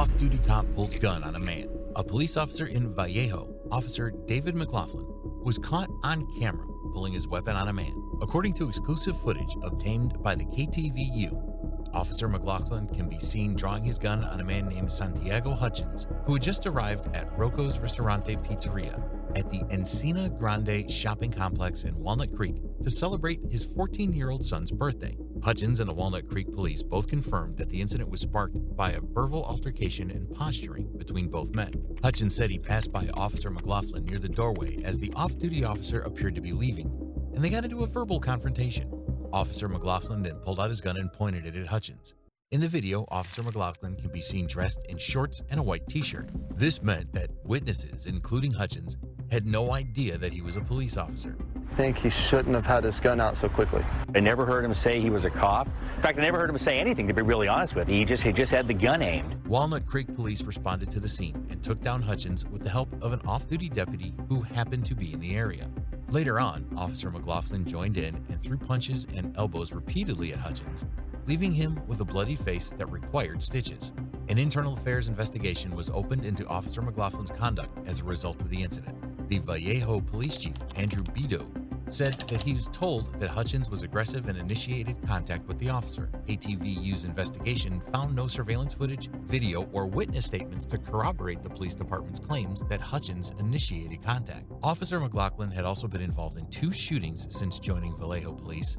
Off-duty cop pulls gun on a man. A police officer in Vallejo, Officer David McLaughlin, was caught on camera pulling his weapon on a man. According to exclusive footage obtained by the KTVU, Officer McLaughlin can be seen drawing his gun on a man named Santiago Hutchins, who had just arrived at Rocco's Ristorante Pizzeria at the Encina Grande shopping complex in Walnut Creek to celebrate his 14-year-old son's birthday. Hutchins and the Walnut Creek police both confirmed that the incident was sparked by a verbal altercation and posturing between both men. Hutchins said he passed by Officer McLaughlin near the doorway as the off-duty officer appeared to be leaving, and they got into a verbal confrontation. Officer McLaughlin then pulled out his gun and pointed it at Hutchins. In the video, Officer McLaughlin can be seen dressed in shorts and a white t-shirt. This meant that witnesses, including Hutchins, had no idea that he was a police officer. I think he shouldn't have had his gun out so quickly. I never heard him say he was a cop. In fact, I never heard him say anything, to be really honest with you. He just had the gun aimed. Walnut Creek police responded to the scene and took down Hutchins with the help of an off-duty deputy who happened to be in the area. Later on, Officer McLaughlin joined in and threw punches and elbows repeatedly at Hutchins, leaving him with a bloody face that required stitches. An internal affairs investigation was opened into Officer McLaughlin's conduct as a result of the incident. The Vallejo police chief, Andrew Bido, said that he was told that Hutchins was aggressive and initiated contact with the officer. ATVU's investigation found no surveillance footage, video, or witness statements to corroborate the police department's claims that Hutchins initiated contact. Officer McLaughlin had also been involved in 2 shootings since joining Vallejo police,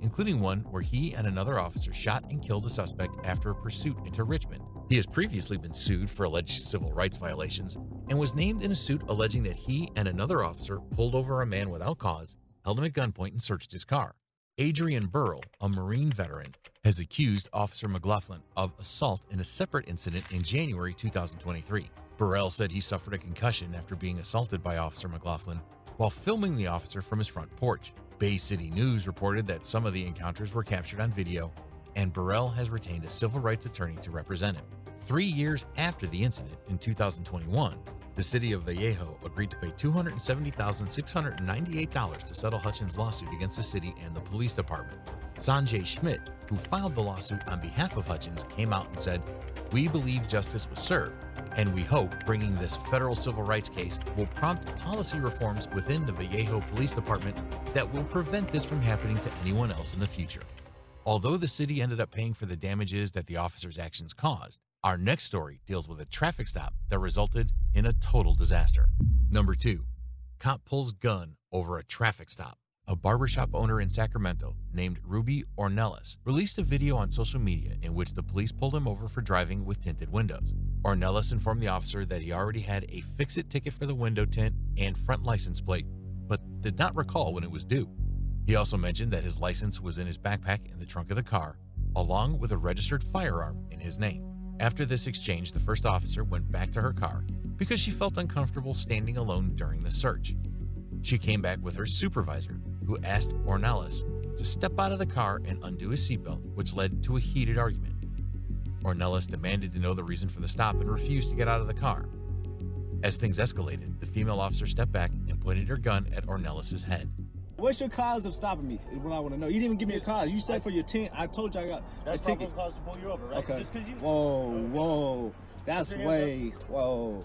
including one where he and another officer shot and killed a suspect after a pursuit into Richmond. He has previously been sued for alleged civil rights violations and was named in a suit alleging that he and another officer pulled over a man without cause, held him at gunpoint, and searched his car. Adrian Burrell, a Marine veteran, has accused Officer McLaughlin of assault in a separate incident in January 2023. Burrell said he suffered a concussion after being assaulted by Officer McLaughlin while filming the officer from his front porch. Bay City News reported that some of the encounters were captured on video, and Burrell has retained a civil rights attorney to represent him. 3 years after the incident, in 2021, the city of Vallejo agreed to pay $270,698 to settle Hutchins' lawsuit against the city and the police department. Sanjay Schmidt, who filed the lawsuit on behalf of Hutchins, came out and said, "We believe justice was served, and we hope bringing this federal civil rights case will prompt policy reforms within the Vallejo Police Department that will prevent this from happening to anyone else in the future." Although the city ended up paying for the damages that the officer's actions caused, our next story deals with a traffic stop that resulted in a total disaster. Number 2, cop pulls gun over a traffic stop. A barbershop owner in Sacramento named Ruby Ornelas released a video on social media in which the police pulled him over for driving with tinted windows. Ornelas informed the officer that he already had a fix-it ticket for the window tint and front license plate, but did not recall when it was due. He also mentioned that his license was in his backpack in the trunk of the car, along with a registered firearm in his name. After this exchange, the first officer went back to her car because she felt uncomfortable standing alone during the search. She came back with her supervisor, who asked Ornelas to step out of the car and undo his seatbelt, which led to a heated argument. Ornelas demanded to know the reason for the stop and refused to get out of the car. As things escalated, the female officer stepped back and pointed her gun at Ornelas' head. What's your cause of stopping me is what I want to know. You didn't even give me a cause. You said for your tint. I told you I got a ticket. That's cause to pull you over, right? Okay. Just because you... Whoa. That's way... Whoa.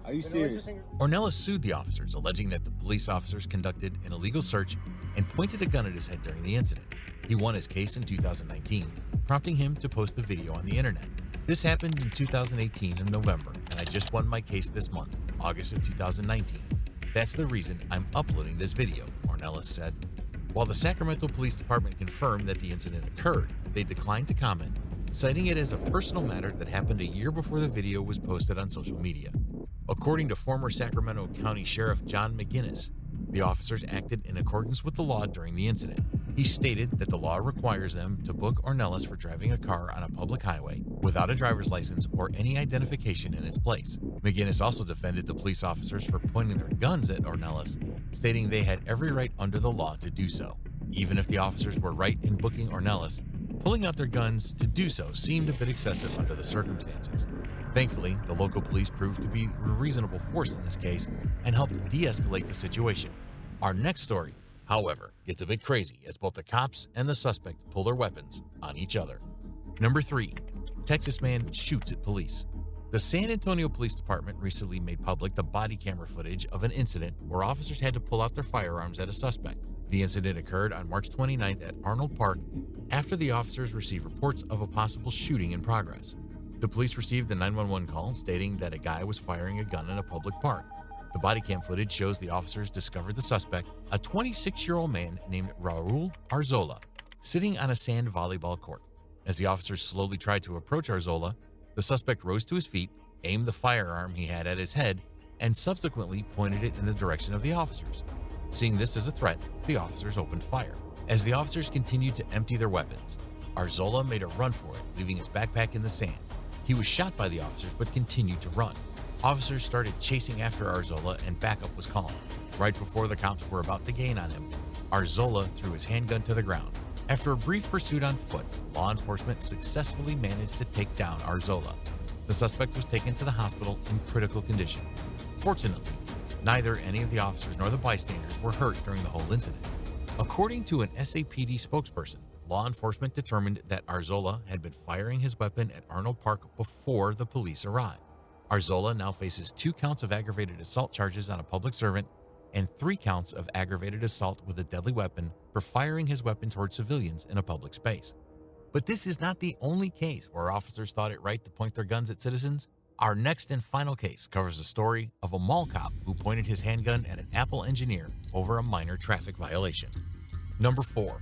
Are you serious? Ornelas sued the officers, alleging that the police officers conducted an illegal search and pointed a gun at his head during the incident. He won his case in 2019, prompting him to post the video on the internet. This happened in 2018 in November, and I just won my case this month, August of 2019. That's the reason I'm uploading this video, Ornelas said. While the Sacramento Police Department confirmed that the incident occurred, they declined to comment, citing it as a personal matter that happened a year before the video was posted on social media. According to former Sacramento County Sheriff John McGinnis, the officers acted in accordance with the law during the incident. He stated that the law requires them to book Ornelas for driving a car on a public highway without a driver's license or any identification in its place. McGinnis also defended the police officers for pointing their guns at Ornelas, stating they had every right under the law to do so. Even if the officers were right in booking Ornelas, pulling out their guns to do so seemed a bit excessive under the circumstances. Thankfully, the local police proved to be a reasonable force in this case and helped de-escalate the situation. Our next story, however, gets a bit crazy as both the cops and the suspect pull their weapons on each other. Number 3, Texas man shoots at police. The San Antonio Police Department recently made public the body camera footage of an incident where officers had to pull out their firearms at a suspect. The incident occurred on March 29th at Arnold Park after the officers received reports of a possible shooting in progress. The police received a 911 call stating that a guy was firing a gun in a public park. The body cam footage shows the officers discovered the suspect, a 26-year-old man named Raul Arzola, sitting on a sand volleyball court. As the officers slowly tried to approach Arzola, the suspect rose to his feet, aimed the firearm he had at his head, and subsequently pointed it in the direction of the officers. Seeing this as a threat, the officers opened fire. As the officers continued to empty their weapons, Arzola made a run for it, leaving his backpack in the sand. He was shot by the officers but continued to run. Officers started chasing after Arzola and backup was called. Right before the cops were about to gain on him, Arzola threw his handgun to the ground. After a brief pursuit on foot, law enforcement successfully managed to take down Arzola. The suspect was taken to the hospital in critical condition. Fortunately, neither any of the officers nor the bystanders were hurt during the whole incident. According to an SAPD spokesperson, law enforcement determined that Arzola had been firing his weapon at Arnold Park before the police arrived. Arzola now faces 2 counts of aggravated assault charges on a public servant and 3 counts of aggravated assault with a deadly weapon for firing his weapon towards civilians in a public space. But this is not the only case where officers thought it right to point their guns at citizens. Our next and final case covers the story of a mall cop who pointed his handgun at an Apple engineer over a minor traffic violation. Number 4.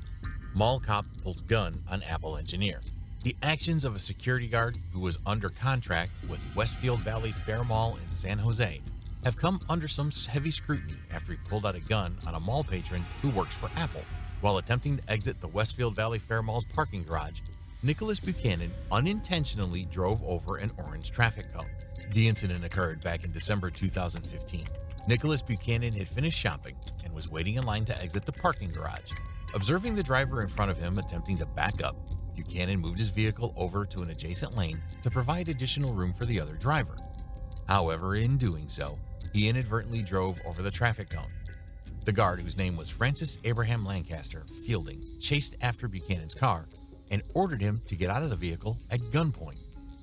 Mall cop pulls gun on Apple engineer. The actions of a security guard who was under contract with Westfield Valley Fair Mall in San Jose have come under some heavy scrutiny after he pulled out a gun on a mall patron who works for Apple. While attempting to exit the Westfield Valley Fair Mall's parking garage, Nicholas Buchanan unintentionally drove over an orange traffic cone. The incident occurred back in December 2015. Nicholas Buchanan had finished shopping and was waiting in line to exit the parking garage. Observing the driver in front of him attempting to back up, Buchanan moved his vehicle over to an adjacent lane to provide additional room for the other driver. However, in doing so, he inadvertently drove over the traffic cone. The guard, whose name was Francis Abraham Lancaster Fielding, chased after Buchanan's car and ordered him to get out of the vehicle at gunpoint.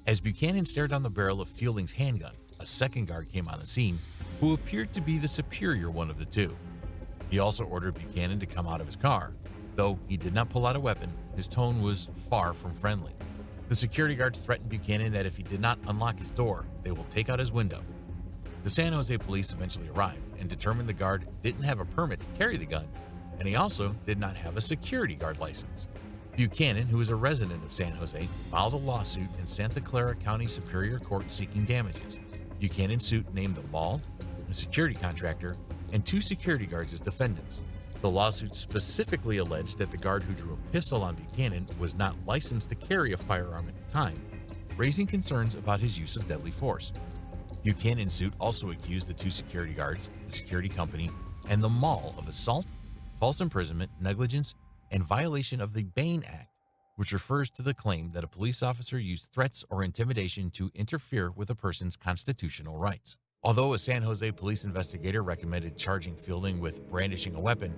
As Buchanan stared down the barrel of Fielding's handgun, a second guard came on the scene who appeared to be the superior one of the two. He also ordered Buchanan to come out of his car. Though he did not pull out a weapon, his tone was far from friendly. The security guards threatened Buchanan that if he did not unlock his door, they will take out his window. The San Jose police eventually arrived and determined the guard didn't have a permit to carry the gun, and he also did not have a security guard license. Buchanan, who is a resident of San Jose, filed a lawsuit in Santa Clara County Superior Court seeking damages. Buchanan's suit named the mall, a security contractor, and 2 security guards as defendants. The lawsuit specifically alleged that the guard who drew a pistol on Buchanan was not licensed to carry a firearm at the time, raising concerns about his use of deadly force. Buchanan's suit also accused the 2 security guards, the security company, and the mall of assault, false imprisonment, negligence, and violation of the Bain Act, which refers to the claim that a police officer used threats or intimidation to interfere with a person's constitutional rights. Although a San Jose police investigator recommended charging Fielding with brandishing a weapon,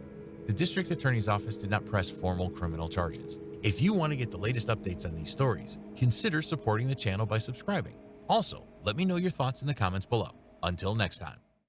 the district attorney's office did not press formal criminal charges. If you want to get the latest updates on these stories, consider supporting the channel by subscribing. Also, let me know your thoughts in the comments below. Until next time.